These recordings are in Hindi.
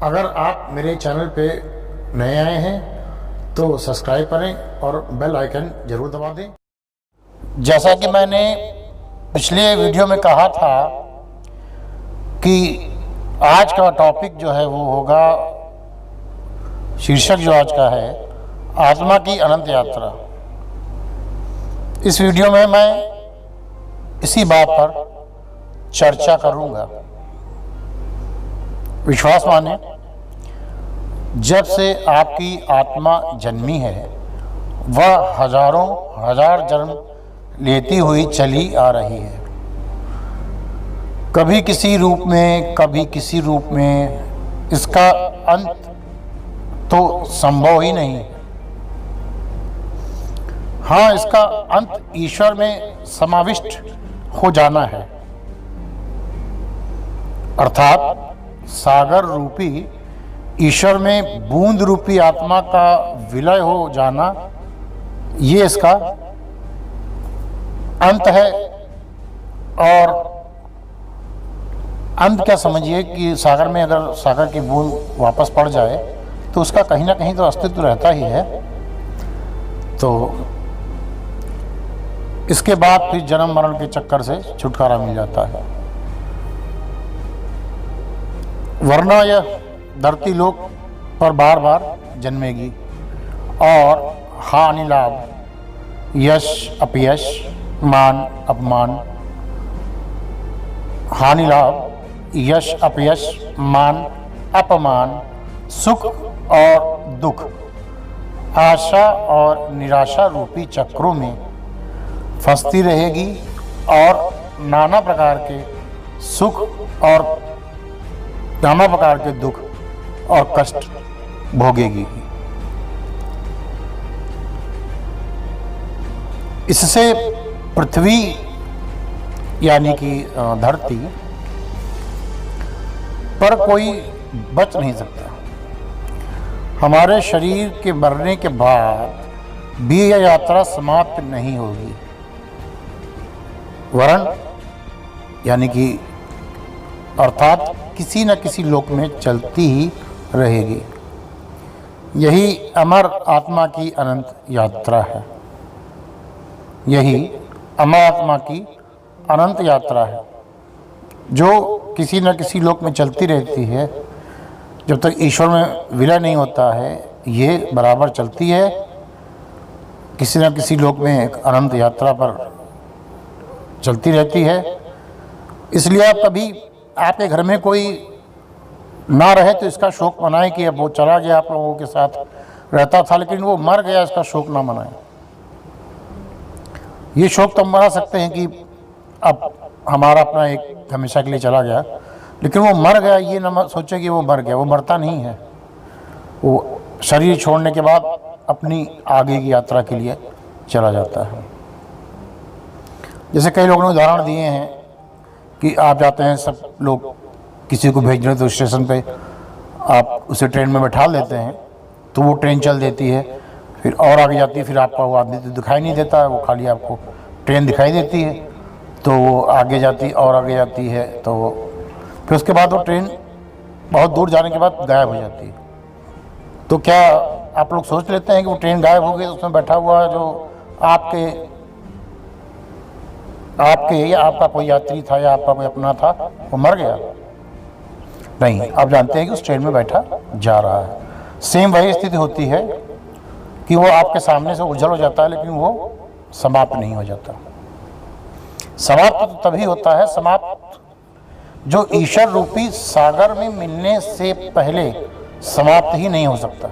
अगर आप मेरे चैनल पे नए आए हैं तो सब्सक्राइब करें और बेल आइकन ज़रूर दबा दें। जैसा कि मैंने पिछले वीडियो में कहा था कि आज का टॉपिक जो है वो होगा, शीर्षक जो आज का है, आत्मा की अनंत यात्रा। इस वीडियो में मैं इसी बात पर चर्चा करूंगा। विश्वास माने, जब से आपकी आत्मा जन्मी है वह हजारों हजार जन्म लेती हुई चली आ रही है। कभी किसी रूप में, कभी किसी रूप में। इसका अंत तो संभव ही नहीं है। हाँ, इसका अंत ईश्वर में समाविष्ट हो जाना है, अर्थात सागर रूपी ईश्वर में बूंद रूपी आत्मा का विलय हो जाना, ये इसका अंत है। और अंत क्या समझिए कि सागर में अगर सागर की बूंद वापस पड़ जाए तो उसका कहीं ना कहीं तो अस्तित्व रहता ही है। तो इसके बाद फिर जन्म मरण के चक्कर से छुटकारा मिल जाता है, वरना यह धरती लोक पर बार बार जन्मेगी और हानि लाभ, यश अपयश, मान अपमान, हानि लाभ, यश अपयश, मान अपमान, सुख और दुख, आशा और निराशा रूपी चक्रों में फंसती रहेगी और नाना प्रकार के सुख और नाना प्रकार के दुख और कष्ट भोगेगी। इससे पृथ्वी यानी कि धरती पर कोई बच नहीं सकता। हमारे शरीर के मरने के बाद भी यह यात्रा समाप्त नहीं होगी, वरन यानी कि अर्थात किसी न किसी लोक में चलती ही रहेगी। यही अमर आत्मा की अनंत यात्रा है। यही अमर आत्मा की अनंत यात्रा है जो किसी न किसी लोक में चलती रहती है। जब तक ईश्वर में विलय नहीं होता है, ये बराबर चलती है। किसी न किसी लोक में एक अनंत यात्रा पर चलती रहती है। इसलिए आप कभी आपके घर में कोई ना रहे तो इसका शोक मनाएं कि अब वो चला गया, आप लोगों के साथ रहता था लेकिन वो मर गया, इसका शोक ना मनाएं। ये शोक तो हम मना सकते हैं कि अब हमारा अपना एक हमेशा के लिए चला गया, लेकिन वो मर गया ये ना सोचें कि वो मर गया। वो मरता नहीं है, वो शरीर छोड़ने के बाद अपनी आगे की यात्रा के लिए चला जाता है। जैसे कई लोगों ने उदाहरण दिए हैं कि आप जाते हैं, सब लोग किसी को भेज रहे तो स्टेशन पे आप उसे ट्रेन में बैठा लेते हैं, तो वो ट्रेन चल देती है, फिर और आगे जाती है, फिर आपका वो आदमी तो दिखाई नहीं देता है, वो खाली आपको ट्रेन दिखाई देती है। तो वो आगे जाती और आगे जाती है, तो फिर उसके बाद वो ट्रेन बहुत दूर जाने के बाद गायब हो जाती है। तो क्या आप लोग सोच लेते हैं कि वो ट्रेन गायब हो गई तो उसमें बैठा हुआ जो आपके या आपका कोई यात्री था या आपका कोई अपना था, वो मर गया? नहीं, आप जानते हैं कि उस ट्रेन में बैठा जा रहा है। सेम वही स्थिति होती है कि वो आपके सामने से उजल हो जाता है, लेकिन वो समाप्त नहीं हो जाता। समाप्त तो तभी होता है, समाप्त जो ईश्वर रूपी सागर में मिलने से पहले समाप्त ही नहीं हो सकता।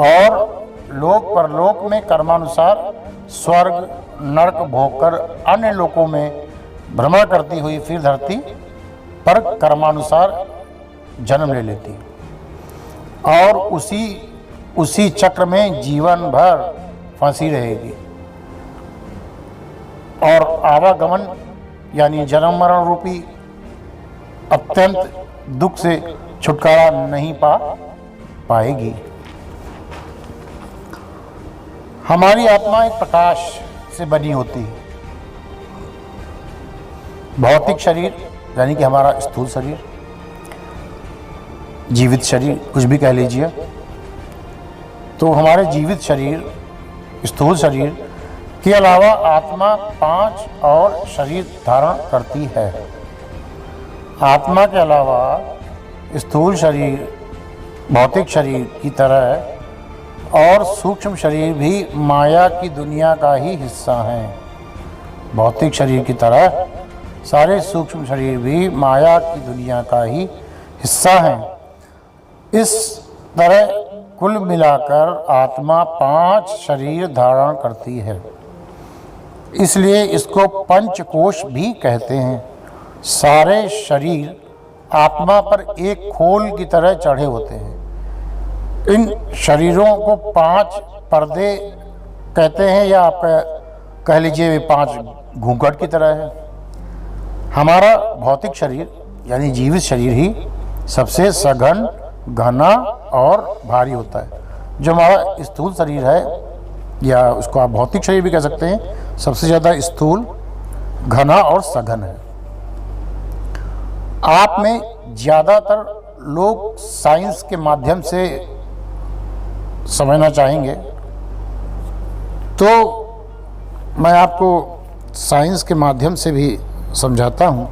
और लोक परलोक में कर्मानुसार स्वर्ग नरक भोगकर अन्य लोकों में भ्रमण करती हुई फिर धरती पर कर्मानुसार जन्म ले लेती और उसी चक्र में जीवन भर फंसी रहेगी और आवागमन यानी जन्म मरण रूपी अत्यंत दुख से छुटकारा नहीं पाएगी। हमारी आत्मा एक प्रकाश से बनी होती है। भौतिक शरीर यानी कि हमारा स्थूल शरीर जीवित शरीर, कुछ भी कह लीजिए। तो हमारे जीवित शरीर, स्थूल शरीर के अलावा आत्मा 5 और शरीर धारण करती है। आत्मा के अलावा स्थूल शरीर, भौतिक शरीर की तरह और सूक्ष्म शरीर भी माया की दुनिया का ही हिस्सा हैं। भौतिक शरीर की तरह सारे सूक्ष्म शरीर भी माया की दुनिया का ही हिस्सा हैं। इस तरह कुल मिलाकर आत्मा 5 शरीर धारण करती है, इसलिए इसको पंचकोश भी कहते हैं। सारे शरीर आत्मा पर एक खोल की तरह चढ़े होते हैं। इन शरीरों को 5 पर्दे कहते हैं, या आप कह लीजिए 5 घूंघट की तरह है। हमारा भौतिक शरीर यानी जीवित शरीर ही सबसे सघन, घना और भारी होता है। जो हमारा स्थूल शरीर है, या उसको आप भौतिक शरीर भी कह सकते हैं, सबसे ज़्यादा स्थूल, घना और सघन है। आप में ज़्यादातर लोग साइंस के माध्यम से समझना चाहेंगे, तो मैं आपको साइंस के माध्यम से भी समझाता हूँ।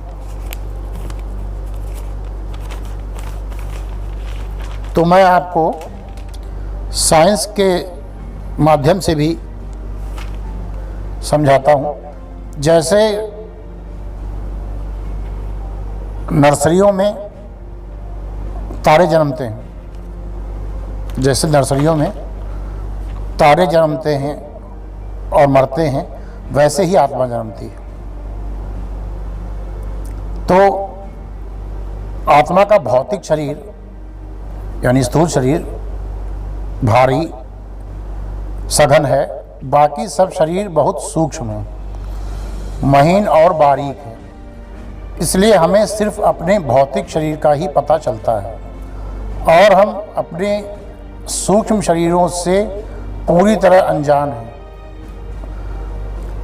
तो मैं आपको साइंस के माध्यम से भी समझाता हूँ। जैसे नर्सरियों में तारे जन्मते हैं, जैसे नर्सरियों में तारे जन्मते हैं और मरते हैं, वैसे ही आत्मा जन्मती है। तो आत्मा का भौतिक शरीर यानी स्थूल शरीर भारी, सघन है। बाकी सब शरीर बहुत सूक्ष्म है, महीन और बारीक है। इसलिए हमें सिर्फ अपने भौतिक शरीर का ही पता चलता है, और हम अपने सूक्ष्म शरीरों से पूरी तरह अनजान हैं।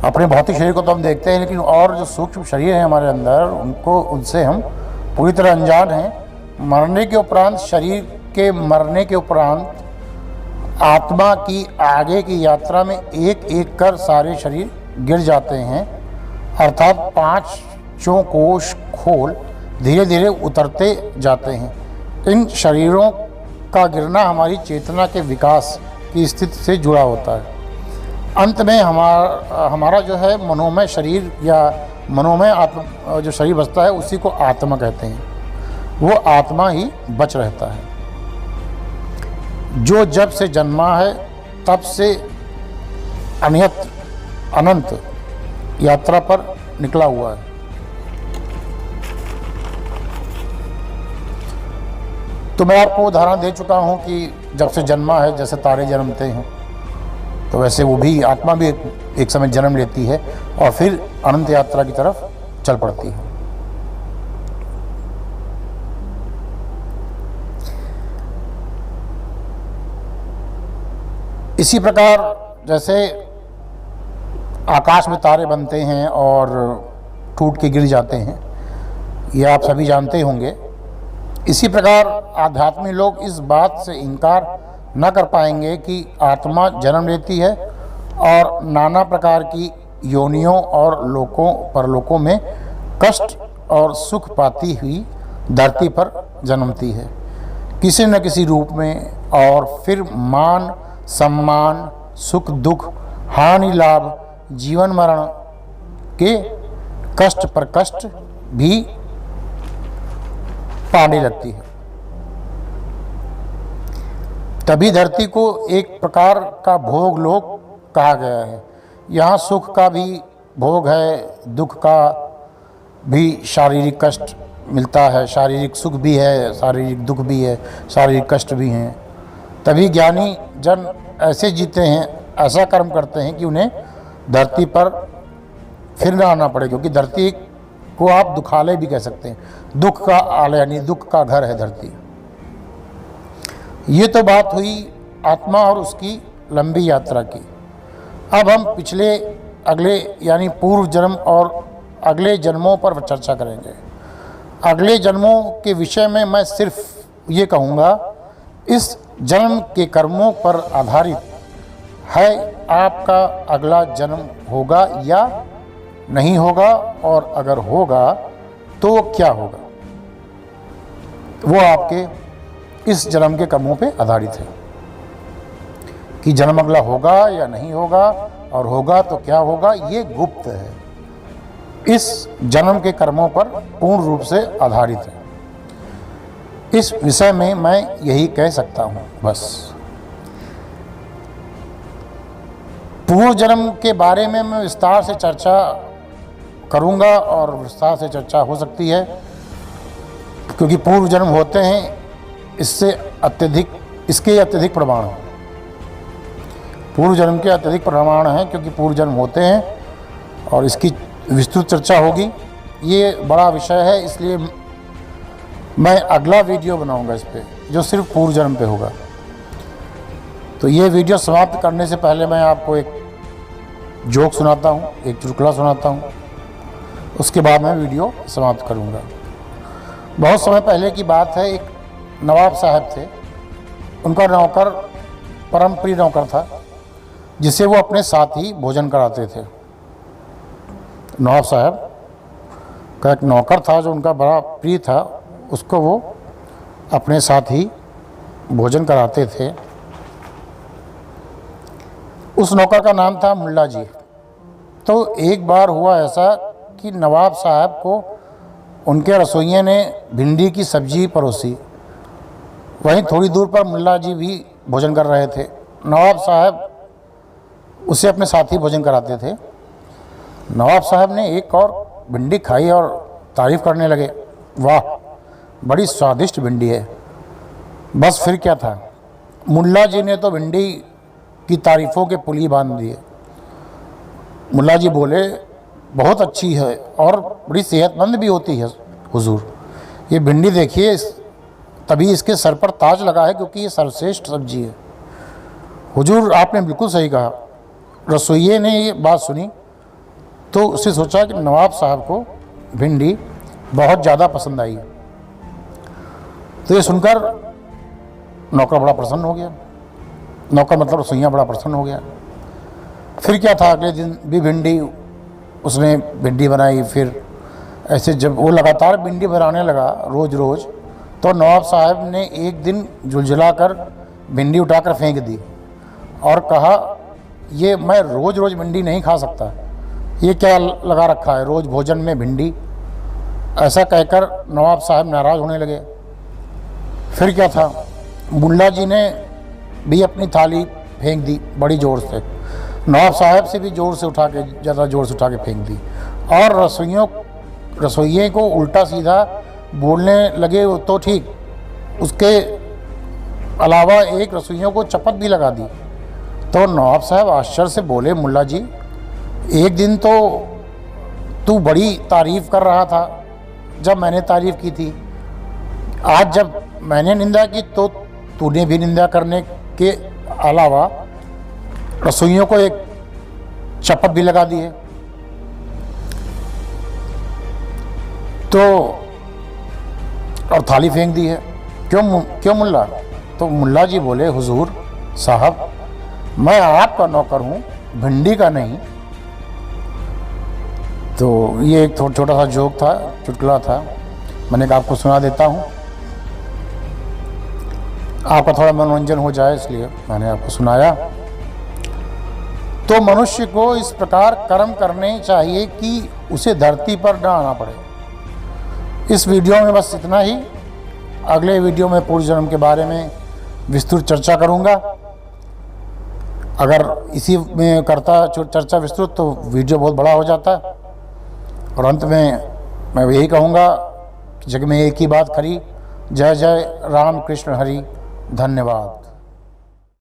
अपने भौतिक शरीर को तो हम देखते हैं, लेकिन और जो सूक्ष्म शरीर है हमारे अंदर, उनसे हम पूरी तरह अनजान हैं। मरने के उपरांत, शरीर के मरने के उपरांत आत्मा की आगे की यात्रा में एक एक कर सारे शरीर गिर जाते हैं, अर्थात 5 कोश खोल धीरे धीरे उतरते जाते हैं। इन शरीरों का गिरना हमारी चेतना के विकास की स्थिति से जुड़ा होता है। अंत में हमारा जो है मनोमय शरीर या मनोमय आत्मा जो शरीर बचता है, उसी को आत्मा कहते हैं। वो आत्मा ही बच रहता है, जो जब से जन्मा है तब से अनंत यात्रा पर निकला हुआ है। तो मैं आपको उदाहरण दे चुका हूं कि जब से जन्मा है, जैसे तारे जन्मते हैं, तो वैसे वो भी आत्मा भी एक समय जन्म लेती है और फिर अनंत यात्रा की तरफ चल पड़ती है। इसी प्रकार जैसे आकाश में तारे बनते हैं और टूट के गिर जाते हैं, ये आप सभी जानते होंगे। इसी प्रकार आध्यात्मिक लोग इस बात से इनकार न कर पाएंगे कि आत्मा जन्म लेती है और नाना प्रकार की योनियों और परलोकों में कष्ट और सुख पाती हुई धरती पर जन्मती है, किसी न किसी रूप में, और फिर मान सम्मान, सुख दुख, हानि लाभ, जीवन मरण के कष्ट पर कष्ट भी पाने लगती है। तभी धरती को एक प्रकार का भोग लोक कहा गया है। यहाँ सुख का भी भोग है, दुख का भी, शारीरिक कष्ट मिलता है, शारीरिक सुख भी है, शारीरिक दुख भी है, शारीरिक कष्ट भी हैं। तभी ज्ञानी जन ऐसे जीते हैं, ऐसा कर्म करते हैं कि उन्हें धरती पर फिर न आना पड़े, क्योंकि धरती को आप दुखालय भी कह सकते हैं। दुख का आलय यानी दुख का घर है धरती। ये तो बात हुई आत्मा और उसकी लंबी यात्रा की। अब हम पिछले, अगले यानी पूर्व जन्म और अगले जन्मों पर चर्चा करेंगे। अगले जन्मों के विषय में मैं सिर्फ ये कहूँगा, इस जन्म के कर्मों पर आधारित है आपका अगला जन्म होगा या नहीं होगा, और अगर होगा तो वो क्या होगा। वो आपके इस जन्म के कर्मों पे आधारित है कि जन्म अगला होगा या नहीं होगा, और होगा तो क्या होगा, ये गुप्त है। इस जन्म के कर्मों पर पूर्ण रूप से आधारित है। इस विषय में मैं यही कह सकता हूँ बस। पूर्व जन्म के बारे में मैं विस्तार से चर्चा करूँगा, और विस्तार से चर्चा हो सकती है क्योंकि पूर्व जन्म होते हैं, इसके अत्यधिक प्रमाण हैं। पूर्व जन्म के अत्यधिक प्रमाण हैं क्योंकि पूर्व जन्म होते हैं, और इसकी विस्तृत चर्चा होगी। ये बड़ा विषय है, इसलिए मैं अगला वीडियो बनाऊंगा इस पे, जो सिर्फ पूर्व जन्म पे होगा। तो ये वीडियो समाप्त करने से पहले मैं आपको एक जोक सुनाता हूँ, एक चुटकुला सुनाता हूँ, उसके बाद मैं वीडियो समाप्त करूँगा। बहुत समय पहले की बात है, एक नवाब साहब थे। उनका नौकर परम प्रिय नौकर था, जिसे वो अपने साथ ही भोजन कराते थे। नवाब साहब का एक नौकर था जो उनका बड़ा प्रिय था, उसको वो अपने साथ ही भोजन कराते थे। उस नौकर का नाम था मुल्ला जी। तो एक बार हुआ ऐसा कि नवाब साहब को उनके रसोइये ने भिंडी की सब्जी परोसी। वहीं थोड़ी दूर पर मुल्ला जी भी भोजन कर रहे थे। नवाब साहब उसे अपने साथी भोजन कराते थे। नवाब साहब ने एक और भिंडी खाई और तारीफ़ करने लगे, वाह बड़ी स्वादिष्ट भिंडी है। बस फिर क्या था, मुल्ला जी ने तो भिंडी की तारीफ़ों के पुली बांध दिए। मुल्ला जी बोले, बहुत अच्छी है और बड़ी सेहतमंद भी होती है हुजूर। ये भिंडी देखिए, तभी इसके सर पर ताज लगा है क्योंकि ये सर्वश्रेष्ठ सब्जी है। हुजूर आपने बिल्कुल सही कहा। रसोइये ने ये बात सुनी तो उसने सोचा कि नवाब साहब को भिंडी बहुत ज़्यादा पसंद आई। तो ये सुनकर नौकर बड़ा प्रसन्न हो गया। नौकर मतलब रसोइया बड़ा प्रसन्न हो गया। फिर क्या था, अगले दिन भी उसने भिंडी बनाई। फिर ऐसे जब वो लगातार भिंडी बनाने लगा रोज़ रोज़, तो नवाब साहब ने एक दिन झुलझुला कर भिंडी उठाकर फेंक दी और कहा, ये मैं रोज़ रोज़ भिंडी नहीं खा सकता, ये क्या लगा रखा है रोज़ भोजन में भिंडी। ऐसा कहकर नवाब साहब नाराज़ होने लगे। फिर क्या था, मुल्ला जी ने भी अपनी थाली फेंक दी बड़ी ज़ोर से। नवाब साहब से भी ज़्यादा ज़ोर से उठा के फेंक दी, और रसोइये को उल्टा सीधा बोलने लगे। तो ठीक, उसके अलावा एक रसोइयों को चपत भी लगा दी। तो नवाब साहब आश्चर्य से बोले, मुल्ला जी एक दिन तो तू बड़ी तारीफ़ कर रहा था जब मैंने तारीफ़ की थी, आज जब मैंने निंदा की तो तूने भी निंदा करने के अलावा रसोइयों को एक चपत भी लगा दी है। तो और थाली फेंक दी है। क्यों मुल्ला? तो मुल्ला जी बोले, हुजूर साहब मैं आपका नौकर हूँ, भिंडी का नहीं। तो ये एक छोटा सा जोक था, चुटकुला था, मैंने कहा आपको सुना देता हूँ, आपका थोड़ा मनोरंजन हो जाए इसलिए मैंने आपको सुनाया। तो मनुष्य को इस प्रकार कर्म करने चाहिए कि उसे धरती पर न आना पड़े। इस वीडियो में बस इतना ही। अगले वीडियो में पूर्व जन्म के बारे में विस्तृत चर्चा करूँगा। अगर इसी में करता चर्चा विस्तृत तो वीडियो बहुत बड़ा हो जाता है। और अंत में मैं यही कहूँगा कि जग में एक ही बात खरी। जय जय राम कृष्ण हरि। धन्यवाद।